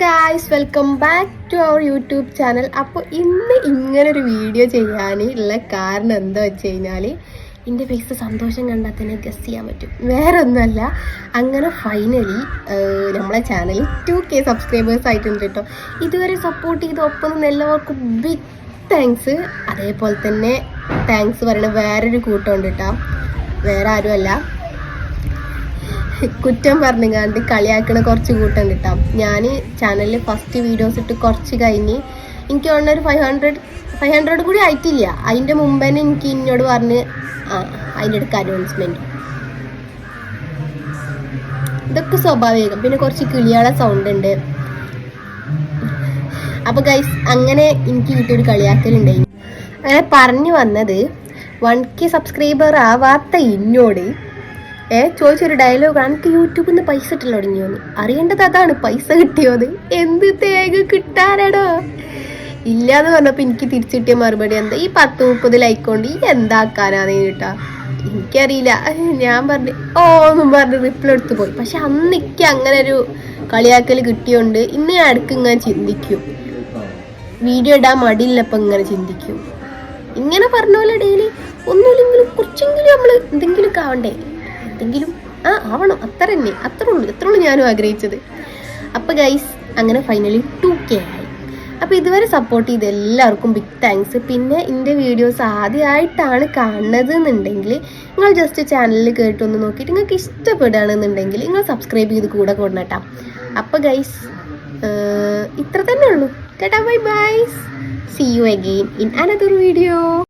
Guys, welcome back to our YouTube channel. അപ്പോൾ ഇന്ന് ഇങ്ങനൊരു വീഡിയോ ചെയ്യാനുള്ള കാരണം എന്താ വെച്ച് കഴിഞ്ഞാൽ എൻ്റെ ഫേസ് സന്തോഷം കണ്ടാൽ തന്നെ ഗസ് ചെയ്യാൻ പറ്റും. വേറെ ഒന്നുമല്ല, അങ്ങനെ ഫൈനലി നമ്മളെ ചാനലിൽ 2K സബ്സ്ക്രൈബേഴ്സ് ആയിട്ടുണ്ട് കേട്ടോ. ഇതുവരെ സപ്പോർട്ട് ചെയ്ത് ഒപ്പം നിന്ന് എല്ലാവർക്കും ബിഗ് താങ്ക്സ്. അതേപോലെ തന്നെ താങ്ക്സ് പറയണ വേറൊരു കൂട്ടമുണ്ട് കേട്ടോ. വേറെ ആരുമല്ല, കുറ്റം പറഞ്ഞുകാണ്ട് കളിയാക്കണ കുറച്ച് കൂട്ടം കിട്ടാം. ഞാൻ ചാനലിൽ ഫസ്റ്റ് വീഡിയോസ് ഇട്ട് കുറച്ച് കഴിഞ്ഞ് എനിക്ക് തോന്നുന്ന ഒരു 500 കൂടി ആയിട്ടില്ല. അതിൻ്റെ മുമ്പ് തന്നെ എനിക്ക് എന്നോട് പറഞ്ഞ് അതിൻ്റെ അടുക്ക് അനൗൺസ്മെൻറ്റ്. ഇതൊക്കെ സ്വാഭാവികം. പിന്നെ കുറച്ച് കിളിയാളെ സൗണ്ട് ഉണ്ട്. അപ്പോൾ ഗൈസ്, അങ്ങനെ എനിക്ക് കിട്ടിയൊരു കളിയാക്കലുണ്ടായി. അങ്ങനെ പറഞ്ഞു വന്നത് 1K സബ്സ്ക്രൈബർ ആവാത്ത എന്നോട് ചോദിച്ചൊരു ഡയലോഗാണ്, എനിക്ക് യൂട്യൂബിൽ നിന്ന് പൈസ ഇട്ടില്ല തുടങ്ങിയോന്ന്. അറിയേണ്ടത് അതാണ്, പൈസ കിട്ടിയോന്ന്. എന്ത് തേങ്ങ കിട്ടാനാടോ ഇല്ലാന്ന് പറഞ്ഞപ്പോൾ എനിക്ക് തിരിച്ചു കിട്ടിയ മറുപടി എന്താ, ഈ 10-30 ലൈക്ക് കൊണ്ട് ഈ എന്താക്കാനാന്ന് കേട്ടാ. എനിക്കറിയില്ല. ഞാൻ പറഞ്ഞു എന്നും പറഞ്ഞ് റിപ്ലൈ എടുത്ത് പോയി. പക്ഷെ അന്ന് എനിക്ക് അങ്ങനെ ഒരു കളിയാക്കൽ കിട്ടിയോണ്ട് ഇന്ന് ഞാൻ അടുക്ക് ഇങ്ങനെ ചിന്തിക്കും, വീഡിയോ ഇടാൻ മടിയില്ലപ്പം ഇങ്ങനെ ചിന്തിക്കും. ഇങ്ങനെ പറഞ്ഞ പോലെ ഡെയിലി ഒന്നുമില്ലെങ്കിലും കുറച്ചെങ്കിലും നമ്മൾ എന്തെങ്കിലുമൊക്കെ ആവണ്ടേ, എന്തെങ്കിലും ആവണം. അത്രേ ഉള്ളൂ ഞാനും ആഗ്രഹിച്ചത്. അപ്പോൾ ഗൈസ്, അങ്ങനെ ഫൈനലി 2K ആയി. അപ്പോൾ ഇതുവരെ സപ്പോർട്ട് ചെയ്ത് എല്ലാവർക്കും ബിഗ് താങ്ക്സ്. പിന്നെ എൻ്റെ വീഡിയോസ് ആദ്യമായിട്ടാണ് കാണുന്നത് എന്നുണ്ടെങ്കിൽ നിങ്ങൾ ജസ്റ്റ് ചാനലിൽ കേട്ടൊന്ന് നോക്കിയിട്ട് നിങ്ങൾക്ക് ഇഷ്ടപ്പെടുകയാണെന്നുണ്ടെങ്കിൽ നിങ്ങൾ സബ്സ്ക്രൈബ് ചെയ്ത് കൂടെ കൊണ്ടുനട്ടാം. അപ്പോൾ ഗൈസ്, ഇത്ര തന്നെ ഉള്ളൂ. Tata, bye bye. See you again in another video.